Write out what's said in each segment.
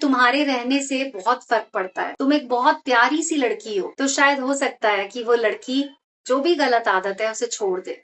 तुम्हारे रहने से बहुत फर्क पड़ता है। तुम एक बहुत प्यारी सी लड़की हो, तो शायद हो सकता है कि वो लड़की जो भी गलत आदत है उसे छोड़ दे।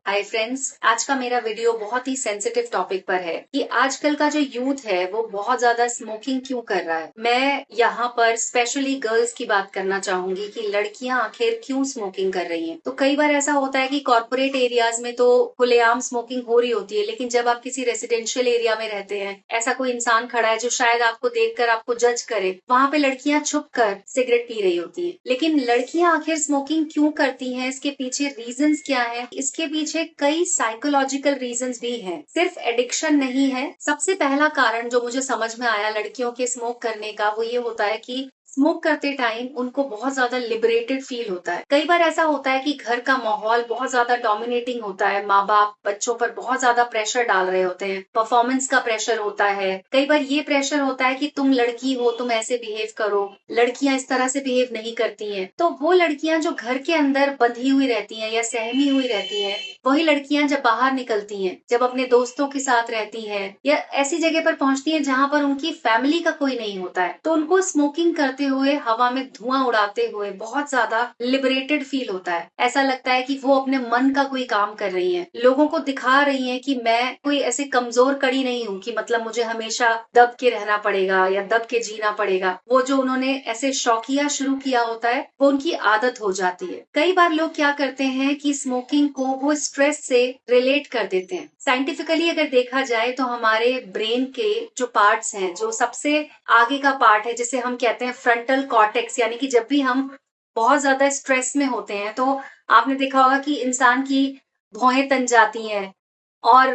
हाय फ्रेंड्स, आज का मेरा वीडियो बहुत ही सेंसिटिव टॉपिक पर है कि आजकल का जो यूथ है वो बहुत ज्यादा स्मोकिंग क्यों कर रहा है। मैं यहाँ पर स्पेशली गर्ल्स की बात करना चाहूंगी कि लड़कियां आखिर क्यों स्मोकिंग कर रही हैं। तो कई बार ऐसा होता है कि कॉर्पोरेट एरियाज में तो खुलेआम स्मोकिंग हो रही होती है, लेकिन जब आप किसी रेसिडेंशियल एरिया में रहते हैं, ऐसा कोई इंसान खड़ा है जो शायद आपको देखकर आपको जज करे, वहां पे लड़कियां छुप कर सिगरेट पी रही होती है। लेकिन लड़कियां आखिर स्मोकिंग क्यों करती हैं, इसके पीछे रीजंस क्या है? इसके पीछे कई साइकोलॉजिकल रीजंस भी हैं, सिर्फ एडिक्शन नहीं है। सबसे पहला कारण जो मुझे समझ में आया लड़कियों के स्मोक करने का, वो ये होता है कि स्मोक करते टाइम उनको बहुत ज्यादा लिबरेटेड फील होता है। कई बार ऐसा होता है कि घर का माहौल बहुत ज्यादा डोमिनेटिंग होता है, माँ बाप बच्चों पर बहुत ज्यादा प्रेशर डाल रहे होते हैं, परफॉर्मेंस का प्रेशर होता है। कई बार ये प्रेशर होता है कि तुम लड़की हो, तुम ऐसे बिहेव करो, लड़कियां इस तरह से बिहेव नहीं करती हैं। तो वो लड़कियां जो घर के अंदर बंधी हुई रहती हैं या सहमी हुई रहती हैं, वही लड़कियां जब बाहर निकलती हैं, जब अपने दोस्तों के साथ रहती हैं या ऐसी जगह पर पहुंचती हैं जहां पर उनकी फैमिली का कोई नहीं होता है, तो उनको स्मोकिंग करते हुए, हवा में धुआं उड़ाते हुए बहुत ज्यादा लिबरेटेड फील होता है। ऐसा लगता है कि वो अपने मन का कोई काम कर रही हैं, लोगों को दिखा रही हैं कि मैं कोई ऐसे कमजोर कड़ी नहीं हूँ कि मतलब मुझे हमेशा दब के रहना पड़ेगा या दब के जीना पड़ेगा। वो जो उन्होंने ऐसे शौकिया शुरू किया होता है, वो उनकी आदत हो जाती है। कई बार लोग क्या करते हैं कि स्मोकिंग को वो स्ट्रेस से रिलेट कर देते हैं। साइंटिफिकली अगर देखा जाए तो हमारे ब्रेन के जो पार्ट्स हैं, जो सबसे आगे का पार्ट है जिसे हम कहते हैं फ्रंटल कॉर्टेक्स, यानी कि जब भी हम बहुत ज्यादा स्ट्रेस में होते हैं तो आपने देखा होगा कि इंसान की भौहें तन जाती हैं और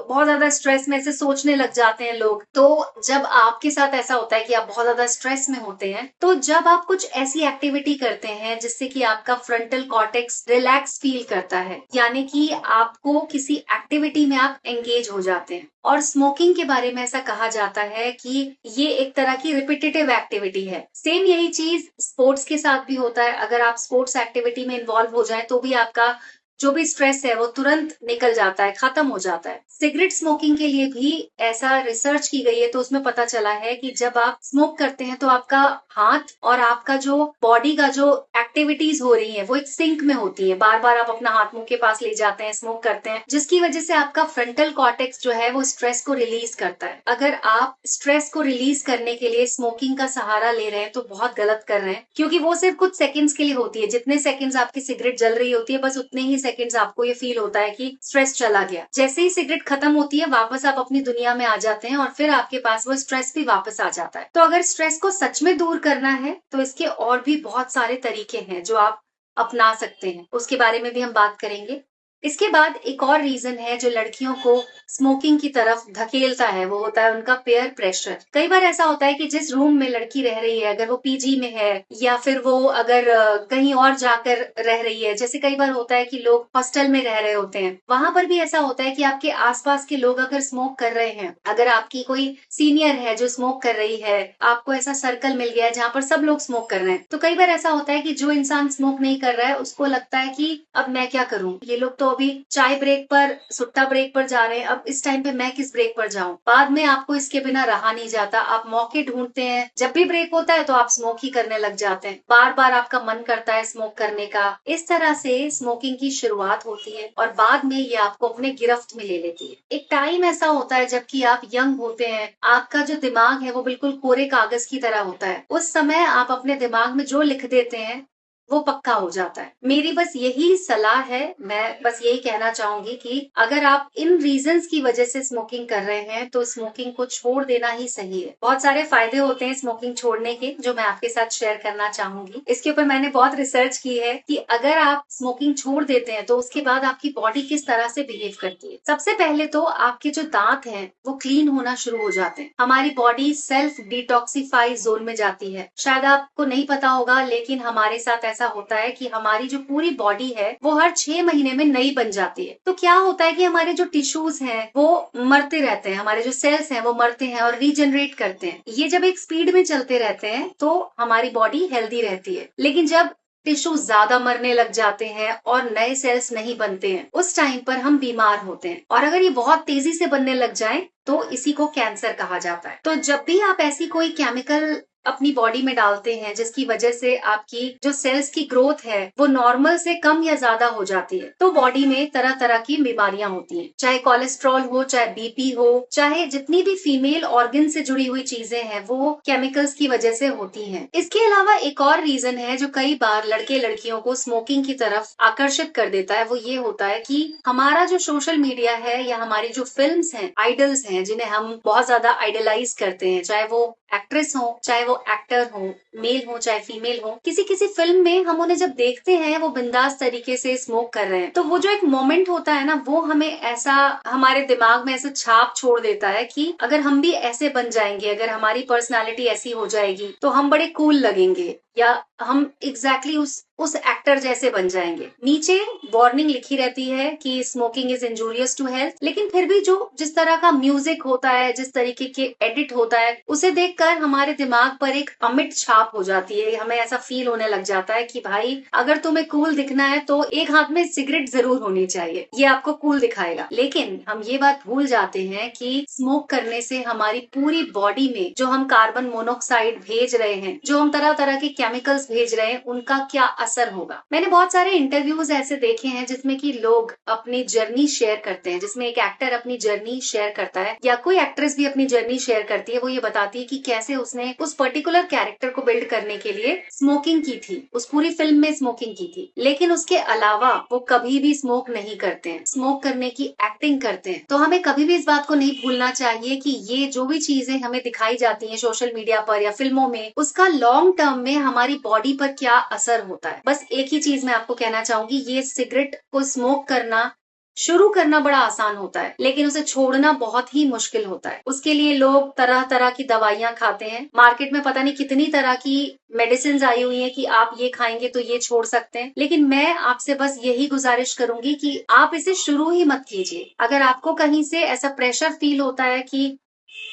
बहुत ज्यादा स्ट्रेस में ऐसे सोचने लग जाते हैं लोग। तो जब आपके साथ ऐसा होता है कि आप बहुत ज्यादा स्ट्रेस में होते हैं, तो जब आप कुछ ऐसी एक्टिविटी करते हैं जिससे कि आपका फ्रंटल कॉर्टेक्स रिलैक्स फील करता है, यानी कि आपको किसी एक्टिविटी में आप एंगेज हो जाते हैं। और स्मोकिंग के बारे में ऐसा कहा जाता है कि ये एक तरह की रिपीटेटिव एक्टिविटी है। सेम यही चीज स्पोर्ट्स के साथ भी होता है। अगर आप स्पोर्ट्स एक्टिविटी में इन्वॉल्व हो जाए तो भी आपका जो भी स्ट्रेस है वो तुरंत निकल जाता है, खत्म हो जाता है। सिगरेट स्मोकिंग के लिए भी ऐसा रिसर्च की गई है, तो उसमें पता चला है कि जब आप स्मोक करते हैं तो आपका हाथ और आपका जो बॉडी का जो एक्टिविटीज हो रही है वो एक सिंक में होती है। बार बार आप अपना हाथ मुंह के पास ले जाते हैं, स्मोक करते हैं, जिसकी वजह से आपका फ्रंटल कॉर्टेक्स जो है वो स्ट्रेस को रिलीज करता है। अगर आप स्ट्रेस को रिलीज करने के लिए स्मोकिंग का सहारा ले रहे हैं तो बहुत गलत कर रहे हैं, क्योंकि वो सिर्फ कुछ सेकंड्स के लिए होती है। जितने सेकंड्स आपकी सिगरेट जल रही होती है, बस उतने ही सेकंड्स आपको ये फील होता है कि स्ट्रेस चला गया। जैसे ही सिगरेट खत्म होती है, वापस आप अपनी दुनिया में आ जाते हैं और फिर आपके पास वो स्ट्रेस भी वापस आ जाता है। तो अगर स्ट्रेस को सच में दूर करना है तो इसके और भी बहुत सारे तरीके हैं जो आप अपना सकते हैं, उसके बारे में भी हम बात करेंगे। इसके बाद एक और रीजन है जो लड़कियों को स्मोकिंग की तरफ धकेलता है, वो होता है उनका पेयर प्रेशर। कई बार ऐसा होता है कि जिस रूम में लड़की रह रही है, अगर वो पीजी में है या फिर वो अगर कहीं और जाकर रह रही है, जैसे कई बार होता है कि लोग हॉस्टल में रह रहे होते हैं, वहां पर भी ऐसा होता है कि आपके आसपास के लोग अगर स्मोक कर रहे हैं, अगर आपकी कोई सीनियर है जो स्मोक कर रही है, आपको ऐसा सर्कल मिल गया है जहाँ पर सब लोग स्मोक कर रहे हैं, तो कई बार ऐसा होता है कि जो इंसान स्मोक नहीं कर रहा है उसको लगता है कि अब मैं क्या करूं, ये लोग तो अभी चाय ब्रेक पर, सुट्टा ब्रेक पर जा रहे हैं, अब इस टाइम पे मैं किस ब्रेक पर जाऊं। बाद में आपको इसके बिना रहा नहीं जाता, आप मौके ढूंढते हैं। जब भी ब्रेक होता है तो आप स्मोक ही करने लग जाते हैं, बार बार आपका मन करता है स्मोक करने का। इस तरह से स्मोकिंग की शुरुआत होती है और बाद में ये आपको अपने गिरफ्त में ले लेती है। एक टाइम ऐसा होता है जबकि आप यंग होते हैं, आपका जो दिमाग है वो बिल्कुल कोरे कागज की तरह होता है। उस समय आप अपने दिमाग में जो लिख देते हैं वो पक्का हो जाता है। मेरी बस यही सलाह है, मैं बस यही कहना चाहूंगी कि अगर आप इन रीजंस की वजह से स्मोकिंग कर रहे हैं तो स्मोकिंग को छोड़ देना ही सही है। बहुत सारे फायदे होते हैं स्मोकिंग छोड़ने के, जो मैं आपके साथ शेयर करना चाहूंगी। इसके ऊपर मैंने बहुत रिसर्च की है कि अगर आप स्मोकिंग छोड़ देते हैं तो उसके बाद आपकी बॉडी किस तरह से बिहेव करती है। सबसे पहले तो आपके जो दांत हैं वो क्लीन होना शुरू हो जाते हैं। हमारी बॉडी सेल्फ डिटॉक्सिफाई जोन में जाती है। शायद आपको नहीं पता होगा, लेकिन हमारे साथ ऐसा होता है कि हमारी जो पूरी बॉडी है वो हर 6 महीने में नई बन जाती है। तो क्या होता है कि हमारे जो टिश्यूज हैं वो मरते रहते हैं, हमारे जो सेल्स हैं वो मरते हैं और रीजनरेट करते हैं। ये जब एक स्पीड में चलते रहते हैं तो हमारी बॉडी हेल्दी रहती है। लेकिन जब टिश्यू ज्यादा मरने लग जाते हैं और नए सेल्स नहीं बनते हैं, उस टाइम पर हम बीमार होते हैं। और अगर ये बहुत तेजी से बनने लग जाए तो इसी को कैंसर कहा जाता है। तो जब भी आप ऐसी कोई केमिकल अपनी बॉडी में डालते हैं जिसकी वजह से आपकी जो सेल्स की ग्रोथ है वो नॉर्मल से कम या ज्यादा हो जाती है, तो बॉडी में तरह तरह की बीमारियां होती हैं। चाहे कोलेस्ट्रॉल हो, चाहे बीपी हो, चाहे जितनी भी फीमेल ऑर्गन से जुड़ी हुई चीजें हैं वो केमिकल्स की वजह से होती हैं। इसके अलावा एक और रीजन है जो कई बार लड़के लड़कियों को स्मोकिंग की तरफ आकर्षित कर देता है, वो ये होता है कि हमारा जो सोशल मीडिया है या हमारी जो फिल्म्स हैं, आइडल्स हैं जिन्हें हम बहुत ज्यादा आइडलाइज करते हैं, चाहे वो एक्ट्रेस हो, चाहे वो एक्टर हो, मेल हो चाहे फीमेल हो, किसी किसी फिल्म में हम उन्हें जब देखते हैं वो बिंदास तरीके से स्मोक कर रहे हैं, तो वो जो एक मोमेंट होता है ना, वो हमें ऐसा हमारे दिमाग में ऐसा छाप छोड़ देता है कि अगर हम भी ऐसे बन जाएंगे, अगर हमारी पर्सनालिटी ऐसी हो जाएगी तो हम बड़े कूल लगेंगे या हम एग्जैक्टली उस एक्टर जैसे बन जाएंगे। नीचे वार्निंग लिखी रहती है कि smoking is injurious to health, लेकिन फिर भी जो जिस तरह का म्यूजिक होता है, जिस तरीके के एडिट होता है, उसे देखकर हमारे दिमाग पर एक अमिट छाप हो जाती है। हमें ऐसा फील होने लग जाता है कि भाई अगर तुम्हें कूल दिखना है तो एक हाथ में सिगरेट जरूर होनी चाहिए, ये आपको कूल दिखाएगा। लेकिन हम ये बात भूल जाते हैं कि स्मोक करने से हमारी पूरी बॉडी में जो हम कार्बन मोनोऑक्साइड भेज रहे हैं, जो हम तरह तरह के केमिकल्स भेज रहे हैं, उनका क्या असर होगा। मैंने बहुत सारे इंटरव्यूज ऐसे देखे हैं जिसमें कि लोग अपनी जर्नी शेयर करते हैं, जिसमें एक एक्टर अपनी जर्नी शेयर करता है या कोई एक्ट्रेस भी अपनी जर्नी शेयर करती है। वो ये बताती है कि कैसे उसने उस पर्टिकुलर कैरेक्टर को बिल्ड करने के लिए स्मोकिंग की थी, उस पूरी फिल्म में स्मोकिंग की थी, लेकिन उसके अलावा वो कभी भी स्मोक नहीं करते हैं, स्मोक करने की एक्टिंग करते हैं। तो हमें कभी भी इस बात को नहीं भूलना चाहिए कि ये जो भी चीजें हमें दिखाई जाती हैं सोशल मीडिया पर या फिल्मों में, उसका लॉन्ग टर्म में हमारी बॉडी पर क्या असर होता है। बस एक ही चीज मैं आपको कहना चाहूंगी, ये सिगरेट को स्मोक करना शुरू करना बड़ा आसान होता है, लेकिन उसे छोड़ना बहुत ही मुश्किल होता है। उसके लिए लोग तरह तरह की दवाइयां खाते हैं। मार्केट में पता नहीं कितनी तरह की मेडिसिन आई हुई है कि आप ये खाएंगे तो ये छोड़ सकते हैं, लेकिन मैं आपसे बस यही गुजारिश करूंगी कि आप इसे शुरू ही मत कीजिए। अगर आपको कहीं से ऐसा प्रेशर फील होता है कि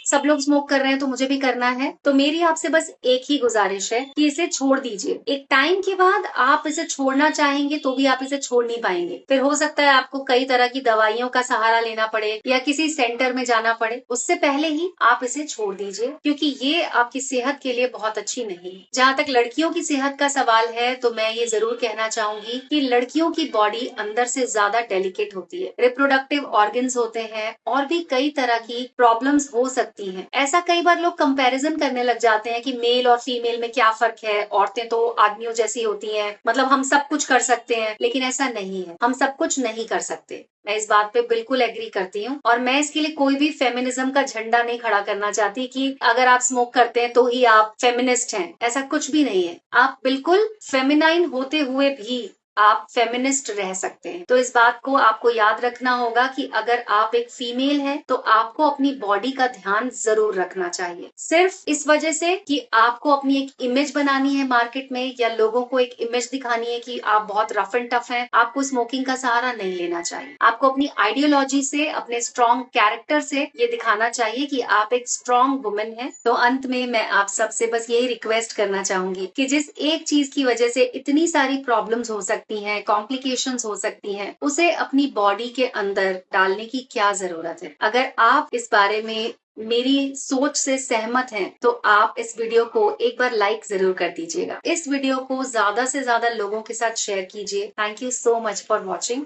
सब लोग स्मोक कर रहे हैं तो मुझे भी करना है, तो मेरी आपसे बस एक ही गुजारिश है कि इसे छोड़ दीजिए। एक टाइम के बाद आप इसे छोड़ना चाहेंगे तो भी आप इसे छोड़ नहीं पाएंगे। फिर हो सकता है आपको कई तरह की दवाइयों का सहारा लेना पड़े या किसी सेंटर में जाना पड़े। उससे पहले ही आप इसे छोड़ दीजिए, क्योंकि ये आपकी सेहत के लिए बहुत अच्छी नहीं है। जहाँ तक लड़कियों की सेहत का सवाल है तो मैं ये जरूर कहना चाहूंगी कि लड़कियों की बॉडी अंदर से ज्यादा डेलिकेट होती है, रिप्रोडक्टिव ऑर्गन्स होते हैं और भी कई तरह की प्रॉब्लम्स हो सकती हैं। ऐसा कई बार लोग कंपैरिजन करने लग जाते हैं कि मेल और फीमेल में क्या फर्क है, औरतें तो आदमियों जैसी होती हैं, मतलब हम सब कुछ कर सकते हैं, लेकिन ऐसा नहीं है, हम सब कुछ नहीं कर सकते। मैं इस बात पे बिल्कुल एग्री करती हूँ और मैं इसके लिए कोई भी फेमिनिज्म का झंडा नहीं खड़ा करना चाहती कि अगर आप स्मोक करते हैं तो ही आप फेमिनिस्ट हैं, ऐसा कुछ भी नहीं है। आप बिल्कुल फेमिनाइन होते हुए भी आप फेमिनिस्ट रह सकते हैं। तो इस बात को आपको याद रखना होगा कि अगर आप एक फीमेल हैं तो आपको अपनी बॉडी का ध्यान जरूर रखना चाहिए, सिर्फ इस वजह से कि आपको अपनी एक इमेज बनानी है मार्केट में या लोगों को एक इमेज दिखानी है कि आप बहुत रफ एंड टफ हैं। आपको स्मोकिंग का सहारा नहीं लेना चाहिए। आपको अपनी आइडियोलॉजी से, अपने स्ट्रॉन्ग कैरेक्टर से ये दिखाना चाहिए कि आप एक स्ट्रॉन्ग वुमेन हैं। तो अंत में मैं आप सबसे बस यही रिक्वेस्ट करना चाहूंगी कि जिस एक चीज की वजह से इतनी सारी प्रॉब्लम्स हो सकती हैं, कॉम्प्लिकेशंस हो सकती हैं, उसे अपनी बॉडी के अंदर डालने की क्या जरूरत है। अगर आप इस बारे में मेरी सोच से सहमत हैं तो आप इस वीडियो को एक बार लाइक जरूर कर दीजिएगा। इस वीडियो को ज्यादा से ज्यादा लोगों के साथ शेयर कीजिए। Thank you so much for watching.